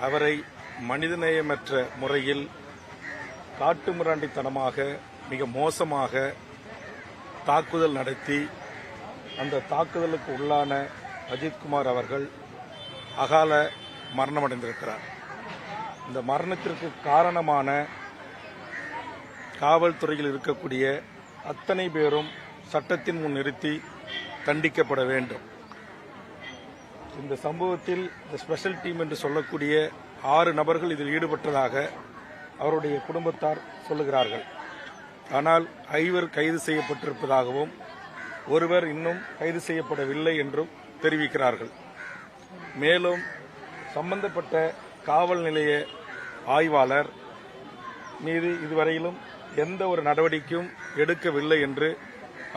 அவரை மனிதநேயமற்ற முறையில் காட்டுமிராண்டித்தனமாக மிக மோசமாக தாக்குதல் நடத்தி அந்த தாக்குதலுக்கு உள்ளான அஜித்குமார் அவர்கள் அகால மரணமடைந்திருக்கிறார். இந்த மரணத்திற்கு காரணமான காவல்துறையில் இருக்கக்கூடிய அத்தனை பேரும் சட்டத்தின் முன் நிறுத்தி தண்டிக்கப்பட வேண்டும். இந்த சம்பவத்தில் இந்த ஸ்பெஷல் டீம் என்று சொல்லக்கூடிய 6 நபர்கள் இதில் ஈடுபட்டதாக அவருடைய குடும்பத்தார் சொல்லுகிறார்கள். ஆனால் 5 கைது செய்யப்பட்டிருப்பதாகவும் ஒருவர் இன்னும் கைது செய்யப்படவில்லை என்றும் தெரிவிக்கிறார்கள். மேலும் சம்பந்தப்பட்ட காவல் நிலைய ஆய்வாளர் மீது இதுவரையிலும் எந்த ஒரு நடவடிக்கையும் எடுக்கவில்லை என்று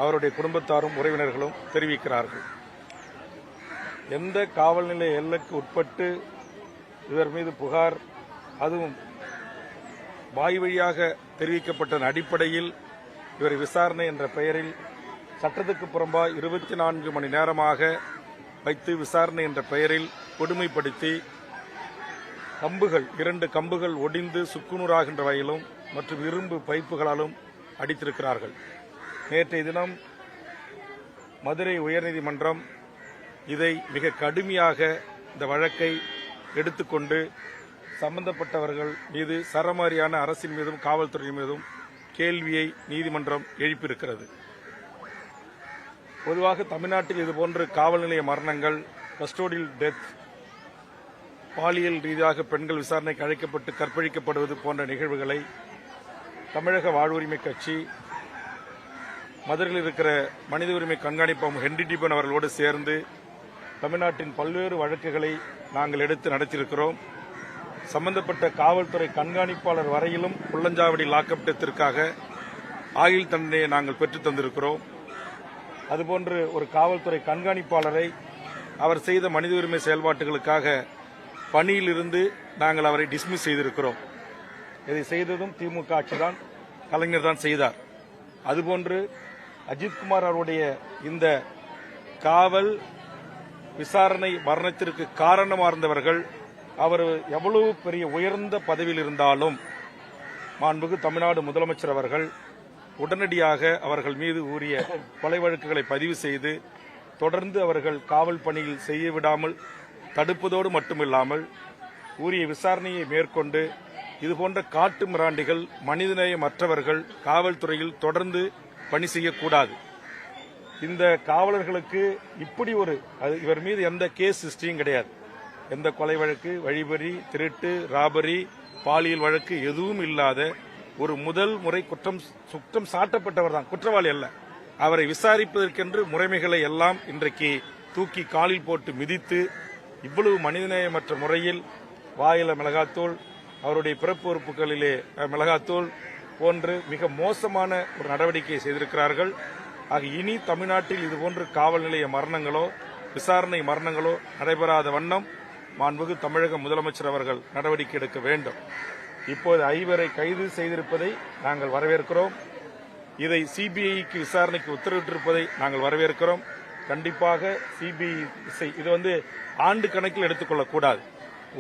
அவருடைய குடும்பத்தாரும் உறவினர்களும் தெரிவிக்கிறார்கள். எந்த காவல் நிலைய எல்லைக்கு உட்பட்டு இவர் மீது புகார், அதுவும் வாய் வழியாக தெரிவிக்கப்பட்ட அடிப்படையில் இவர் விசாரணை என்ற பெயரில் சட்டத்துக்கு புறம்பாக 24 மணி நேரமாக வைத்து விசாரணை என்ற பெயரில் கொடுமைப்படுத்தி கம்புகள் 2 கம்புகள் ஒடிந்து சுக்குநூறாகின்ற வகையிலும் மற்றும் இரும்பு பைப்புகளாலும் அடித்திருக்கிறார்கள். நேற்றைய தினம் மதுரை உயர்நீதிமன்றம் இதை மிக கடுமையாக இந்த வழக்கை எடுத்துக்கொண்டு சம்பந்தப்பட்டவர்கள் மீது சரமாரியான அரசின் மீதும் காவல்துறை மீதும் கேள்வியை நீதிமன்றம் எழுப்பியிருக்கிறது. பொதுவாக தமிழ்நாட்டில் இதுபோன்ற காவல் நிலைய மரணங்கள், கஸ்டோடியல் டெத், பாலியல் ரீதியாக பெண்கள் விசாரணைக்கு அழைக்கப்பட்டு கற்பழிக்கப்படுவது போன்ற நிகழ்வுகளை தமிழக வாழ்வுரிமை கட்சி மதுரையில் இருக்கிற மனித உரிமை கண்காணிப்பாளர் ஹென்றி டிபன் அவர்களோடு சேர்ந்து தமிழ்நாட்டின் பல்வேறு வழக்குகளை நாங்கள் எடுத்து நடத்தியிருக்கிறோம். சம்பந்தப்பட்ட காவல்துறை கண்காணிப்பாளர் வரையிலும் குள்ளஞ்சாவடி லாக்அப் டெத்திற்காக ஆயுள் தண்டனையை நாங்கள் பெற்றுத் தந்திருக்கிறோம். அதுபோன்று ஒரு காவல்துறை கண்காணிப்பாளரை அவர் செய்த மனித உரிமை செயல்பாட்டுகளுக்காக பணியிலிருந்து நாங்கள் அவரை டிஸ்மிஸ் செய்திருக்கிறோம். இதை செய்ததும் திமுக ஆட்சிதான், கலைஞர் தான் செய்தார். அதுபோன்று அஜித்குமார் அவருடைய இந்த காவல் விசாரணை மரணத்திற்கு காரணமாக இருந்தவர்கள், அவர் எவ்வளவு பெரிய உயர்ந்த பதவியில் இருந்தாலும் மாண்புமிகு தமிழ்நாடு முதலமைச்சர் அவர்கள் உடனடியாக அவர்கள் மீது உரிய கொலை வழக்குகளை பதிவு செய்து தொடர்ந்து அவர்கள் காவல் பணியில் செய்ய விடாமல் தடுப்பதோடு மட்டுமில்லாமல் உரிய விசாரணையை மேற்கொண்டு இதுபோன்ற காட்டு மிராண்டிகள், மனிதநேயமற்றவர்கள் காவல்துறையில் தொடர்ந்து பணி செய்யக்கூடாது. இந்த காவலர்களுக்கு இப்படி இவர் மீது எந்த கேஸ் ஹிஸ்டரியும் கிடையாது. எந்த கொலை வழக்கு, வழிபறி, திருட்டு, ராபரி, பாலியல் வழக்கு எதுவும் இல்லாத ஒரு முதல் முறை குற்றம் சாட்டப்பட்டவர் தான், குற்றவாளி அல்ல. அவரை விசாரிப்பதற்கென்று முறைமைகளை எல்லாம் இன்றைக்கு தூக்கி காலில் போட்டு மிதித்து இவ்வளவு மனிதநேயமற்ற முறையில் வாயில மிளகாத்தூள், அவருடைய பிறப்பு உறுப்புகளிலே மிளகாத்தூள் போன்று மிக மோசமான ஒரு நடவடிக்கையை செய்திருக்கிறார்கள். ஆக இனி தமிழ்நாட்டில் இதுபோன்று காவல் நிலைய மரணங்களோ விசாரணை மரணங்களோ நடைபெறாத வண்ணம் மாண்புமிகு தமிழக முதலமைச்சர் அவர்கள் நடவடிக்கை எடுக்க வேண்டும். இப்போது 5 கைது செய்திருப்பதை நாங்கள் வரவேற்கிறோம். இதை சிபிஐக்கு விசாரணைக்கு உத்தரவிட்டிருப்பதை நாங்கள் வரவேற்கிறோம். கண்டிப்பாக சிபிஐ இது ஆண்டு கணக்கில் எடுத்துக்கொள்ளக்கூடாது.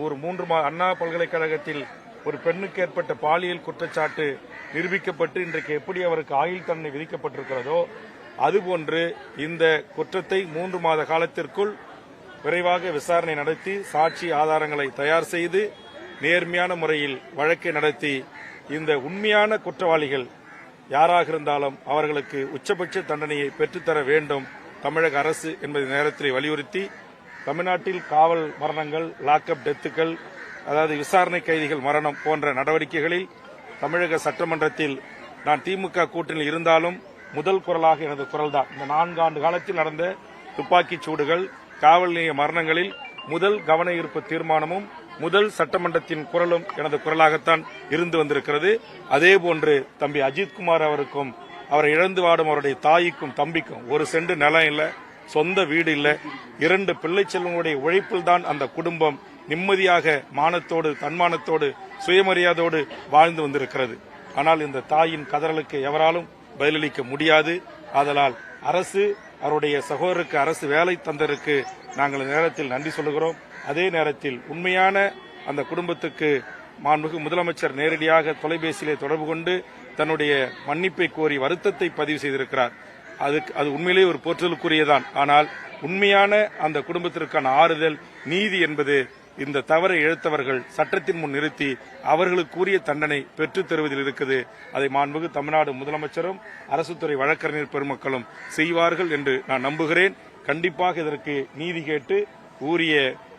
ஒரு 3 அண்ணா பல்கலைக்கழகத்தில் ஒரு பெண்ணுக்கு ஏற்பட்ட பாலியல் குற்றச்சாட்டு நிரூபிக்கப்பட்டு இன்றைக்கு எப்படி அவருக்கு ஆயுள் தண்டனை விதிக்கப்பட்டிருக்கிறதோ அதுபோன்று இந்த குற்றத்தை 3 மாத காலத்திற்குள் விரைவாக விசாரணை நடத்தி சாட்சி ஆதாரங்களை தயார் செய்து நேர்மையான முறையில் வழக்கை நடத்தி இந்த உண்மையான குற்றவாளிகள் யாராக இருந்தாலும் அவர்களுக்கு உச்சபட்ச தண்டனையை பெற்றுத்தர வேண்டும் தமிழக அரசு என்பதை நேரத்தில் வலியுறுத்தி, தமிழ்நாட்டில் காவல் மரணங்கள், லாக்அப் டெத்துகள், அதாவது விசாரணை கைதிகள் மரணம் போன்ற நடவடிக்கைகளில் தமிழக சட்டமன்றத்தில் நான் திமுக கூட்டணியில் இருந்தாலும் முதல் குரலாக எனது குரல்தான். இந்த 4 ஆண்டு காலத்தில் நடந்த துப்பாக்கிச் சூடுகள், காவல் நிலைய மரணங்களில் முதல் கவன ஈர்ப்பு தீர்மானமும் முதல் சட்டமன்றத்தின் குரலும் எனது குரலாகத்தான் இருந்து வந்திருக்கிறது. அதேபோன்று தம்பி அஜித்குமார் அவருக்கும் அவரை இழந்து வாடும் அவருடைய தாய்க்கும் தம்பிக்கும் 1 சென்ட் நிலம் இல்லை, சொந்த வீடு இல்லை, 2 பிள்ளை செல்வங்களுடைய உழைப்பில் தான் அந்த குடும்பம் நிம்மதியாக மானத்தோடு, தன்மானத்தோடு, சுயமரியாதையோடு வாழ்ந்து வந்திருக்கிறது. ஆனால் இந்த தாயின் கதறலுக்கு எவராலும் பதிலளிக்க முடியாது. ஆதலால் அரசு, அவருடைய சகோதரருக்கு அரசு வேலை தந்ததற்கு நாங்கள் நேரத்தில் நன்றி சொல்லுகிறோம். அதே நேரத்தில் உண்மையான அந்த குடும்பத்துக்கு மாண்புமிகு முதலமைச்சர் நேரடியாக தொலைபேசியிலே தொடர்பு கொண்டு தன்னுடைய மன்னிப்பை கோரி வருத்தத்தை பதிவு செய்திருக்கிறார். அது உண்மையிலேயே ஒரு போற்றுதலுக்குரியதான். ஆனால் உண்மையான அந்த குடும்பத்திற்கான ஆறுதல், நீதி என்பது இந்த தவறை இழைத்தவர்கள் சட்டத்தின் முன் நிறுத்தி அவர்களுக்குரிய தண்டனை பெற்றுத் தருவதில் இருக்குது. அதை மாண்புமிகு தமிழ்நாடு முதலமைச்சரும் அரசுத்துறை வழக்கறிஞர் பெருமக்களும் செய்வார்கள் என்று நான் நம்புகிறேன். கண்டிப்பாக இதற்கு நீதி கேட்டு உரிய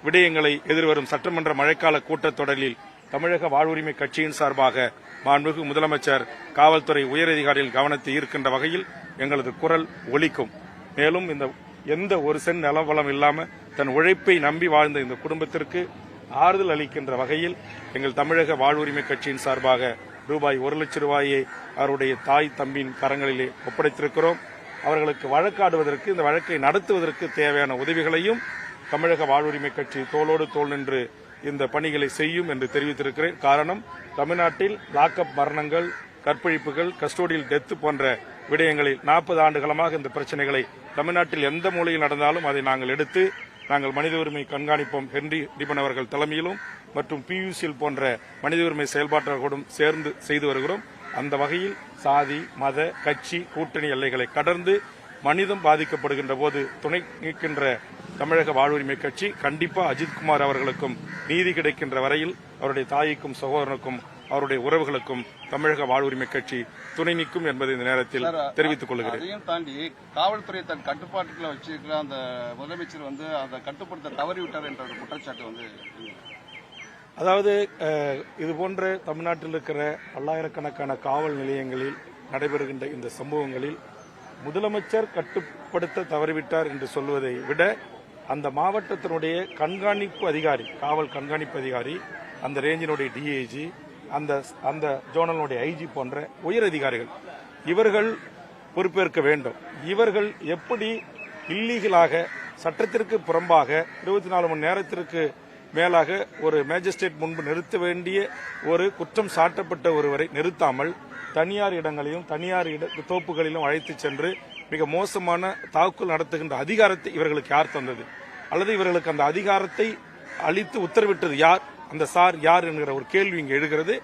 விடயங்களை எதிர்வரும் சட்டமன்ற மழைக்கால கூட்டத்தொடரில் தமிழக வாழ்வுரிமை கட்சியின் சார்பாக மாண்புமிகு முதலமைச்சர் காவல்துறை உயரதிகாரிகள் கவனத்தை ஈர்க்கின்ற வகையில் எங்களது குரல் ஒலிக்கும். மேலும் இந்த எந்த ஒரு சென்ட் நிலவளம் இல்லாம தன் உழைப்பை நம்பி வாழ்ந்த இந்த குடும்பத்திற்கு ஆறுதல் அளிக்கின்ற வகையில் எங்கள் தமிழக வாழ்வுரிமை கட்சியின் சார்பாக ரூபாய் 1 லட்சம் ரூபாயை அவருடைய தாய் தம்பியின் கரங்களிலே ஒப்படைத்திருக்கிறோம். அவர்களுக்கு வழக்காடுவதற்கு, இந்த வழக்கை நடத்துவதற்கு தேவையான உதவிகளையும் தமிழக வாழ்வுரிமை கட்சி தோளோடு தோள் நின்று இந்த பணிகளை செய்யும் என்று தெரிவித்திருக்கிறேன். காரணம், தமிழ்நாட்டில் லாக்அப் மரணங்கள், கற்பழிப்புகள், கஸ்டோடியல் டெத் போன்ற விடயங்களில் 40 ஆண்டு காலமாக இந்த பிரச்சனைகளை தமிழ்நாட்டில் எந்த மூலையில் நடந்தாலும் அதை நாங்கள் எடுத்து நாங்கள் மனித உரிமை கண்காணிப்போம் ஹென்றி டிபன் அவர்கள் தலைமையிலும் மற்றும் பியூசிஎல் போன்ற மனித உரிமை செயல்பாட்டாளர்களுடன் சேர்ந்து செய்து வருகிறோம். அந்த வகையில் சாதி, மத, கட்சி, கூட்டணி எல்லைகளை கடந்து மனிதம் பாதிக்கப்படுகின்ற போது துணை நிற்கின்ற தமிழக வாழ்வுரிமை கட்சி கண்டிப்பா அஜித்குமார் அவர்களுக்கும் நீதி கிடைக்கின்ற வரையில் அவருடைய தாய்க்கும் சகோதரனுக்கும் அவருடைய உறவுகளுக்கும் தமிழக வாழ்வுரிமை கட்சி துணை நிற்கும் என்பதை இந்த நேரத்தில் தெரிவித்துக் கொள்கிறேன். அதையும் தாண்டி காவல்துறை தன் கட்டுப்பாட்டுக்குள்ள வச்சிருக்கிற அந்த முதலமைச்சர் அதை கட்டுப்படுத்த தவறிவிட்டார் என்ற ஒரு குற்றச்சாட்டு அதாவது இதுபோன்ற தமிழ்நாட்டில் இருக்கிற பல்லாயிரக்கணக்கான காவல் நிலையங்களில் நடைபெறுகின்ற இந்த சம்பவங்களில் முதலமைச்சர் கட்டுப்படுத்த தவறிவிட்டார் என்று சொல்வதை விட அந்த மாவட்டத்தினுடைய கண்காணிப்பு அதிகாரி, காவல் கண்காணிப்பு அதிகாரி, அந்த ரேஞ்சினுடைய டிஐஜி, அந்த ஜோனலுடைய ஐஜி போன்ற உயர் அதிகாரிகள் இவர்கள் பொறுப்பேற்க வேண்டும். இவர்கள் எப்படி இல்லீகலாக சட்டத்திற்கு புறம்பாக 24 மணி நேரத்திற்கு மேலாக ஒரு மேஜிஸ்ட்ரேட் முன்பு நிறுத்த வேண்டிய ஒரு குற்றம் சாட்டப்பட்ட ஒருவரை நிறுத்தாமல் தனியார் இடங்களையும் தனியார் தோப்புகளிலும் அழைத்து சென்று மிக மோசமான தாக்குதல் நடத்துகின்ற அதிகாரத்தை இவர்களுக்கு யார் தந்தது, அல்லது இவர்களுக்கு அந்த அதிகாரத்தை அளித்து உத்தரவிட்டது யார், அந்த சார் யார் என்கிற ஒரு கேள்வி இங்கு எழுகிறது.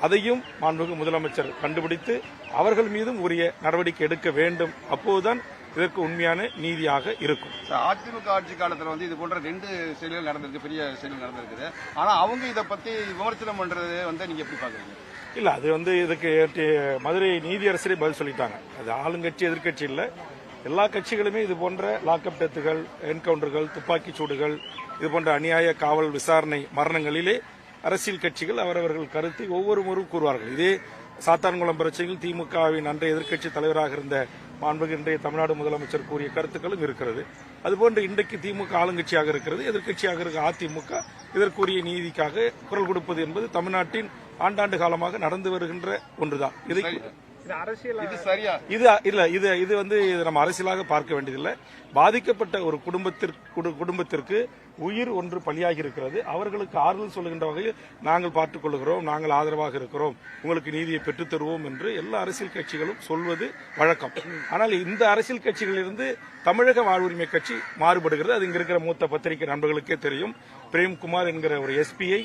அதையும் மாண்புமிகு முதலமைச்சர் கண்டுபிடித்து அவர்கள் மீதும் உரிய நடவடிக்கை எடுக்க வேண்டும். அப்போதுதான் இதற்கு உண்மையான நீதியாக இருக்கும். அதிமுக ஆட்சி காலத்தில் இது போன்ற 2 செயல்கள் நடந்திருக்கு, பெரிய செயல்கள் நடந்திருக்குது. ஆனா அவங்க இதை பத்தி விமர்சனம் பண்றது நீங்க எப்படி பாக்குறீங்க? இல்ல, அது இதுக்கு மதுரை நீதியரசரே பதில் சொல்லிட்டாங்க. அது ஆளுங்கட்சி எதிர்கட்சி இல்ல, எல்லா கட்சிகளுமே இது போன்ற லாக்அப் டெத்துகள், என்கவுண்டர்கள், துப்பாக்கிச் சூடுகள், இது போன்ற அநியாய காவல் விசாரணை மரணங்களிலே அரசியல் கட்சிகள் அவரவர்கள் கருத்தை ஒவ்வொருவரும் கூறுவார்கள். இதே சாத்தான்குளம் பிரச்சனையில் திமுகவின் அன்றைய எதிர்க்கட்சி தலைவராக இருந்த மாண்புமிகு இன்றைய தமிழ்நாடு முதலமைச்சர் கூறிய கருத்துக்களும் இருக்கிறது. அதுபோன்று இன்றைக்கு திமுக ஆளுங்கட்சியாக இருக்கிறது, எதிர்க்கட்சியாக இருக்க அதிமுக இதற்குரிய நீதிக்காக குரல் கொடுப்பது என்பது தமிழ்நாட்டின் ஆண்டாண்டு காலமாக நடந்து வருகின்ற ஒன்றுதான். இது நம்ம அரசியலாக பார்க்க வேண்டியதில்லை. பாதிக்கப்பட்ட ஒரு குடும்பத்திற்கு உயிர் ஒன்று பலியாகி இருக்கிறது. அவர்களுக்கு ஆறுதல் சொல்லுகின்ற வகையில் நாங்கள் பார்த்துக் கொள்கிறோம், நாங்கள் ஆதரவாக இருக்கிறோம், உங்களுக்கு நீதியை பெற்றுத் தருவோம் என்று எல்லா அரசியல் கட்சிகளும் சொல்வது வழக்கம். ஆனால் இந்த அரசியல் கட்சிகளிலிருந்து தமிழக வாழ்வுரிமை கட்சி மாறுபடுகிறது. அது இங்க இருக்கிற மூத்த பத்திரிகை நண்பர்களுக்கே தெரியும். பிரேம்குமார் என்கிற ஒரு எஸ்பியை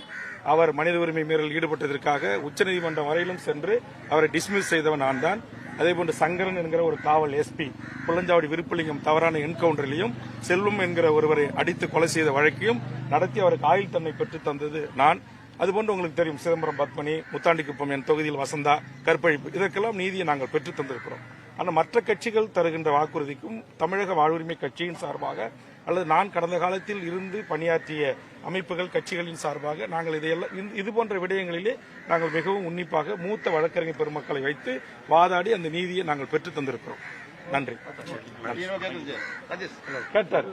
அவர் மனித உரிமை மீறல் ஈடுபட்டதற்காக உச்சநீதிமன்றம் வரையிலும் சென்று அவரை டிஸ்மிஸ் செய்தவன் நான் தான். அதேபோன்று சங்கரன் என்கிற ஒரு காவல் எஸ்பி புள்ளஞ்சாவடி விருப்பலிங்கம் தவறான என்கவுண்டரிலையும் செல்வம் என்கிற ஒருவரை அடித்து கொலை செய்த வழக்கையும் நடத்தி அவருக்கு ஆயுள் தண்டனை பெற்று தந்தது நான். அதுபோன்று உங்களுக்கு தெரியும், சிதம்பரம் பத்மனி, முத்தாண்டிக்குப்பம் என் தொகுதியில் வசந்தா கற்பழிப்பு, இதற்கெல்லாம் நீதியை நாங்கள் பெற்று தந்திருக்கிறோம். ஆனால் மற்ற கட்சிகள் தருகின்ற வாக்குறுதிக்கும் தமிழக வாழ்வுரிமை கட்சியின் சார்பாக அல்லது நான் கடந்த காலத்தில் இருந்து பணியாற்றிய அமைப்புகள் கட்சிகளின் சார்பாக நாங்கள் இதையெல்லாம் இது போன்ற விடயங்களிலே நாங்கள் மிகவும் உன்னிப்பாக மூத்த வழக்கறிஞர் பெருமக்களை வைத்து வாதாடி அந்த நீதியை நாங்கள் பெற்று தந்திருக்கிறோம். நன்றி. கேட்டார்.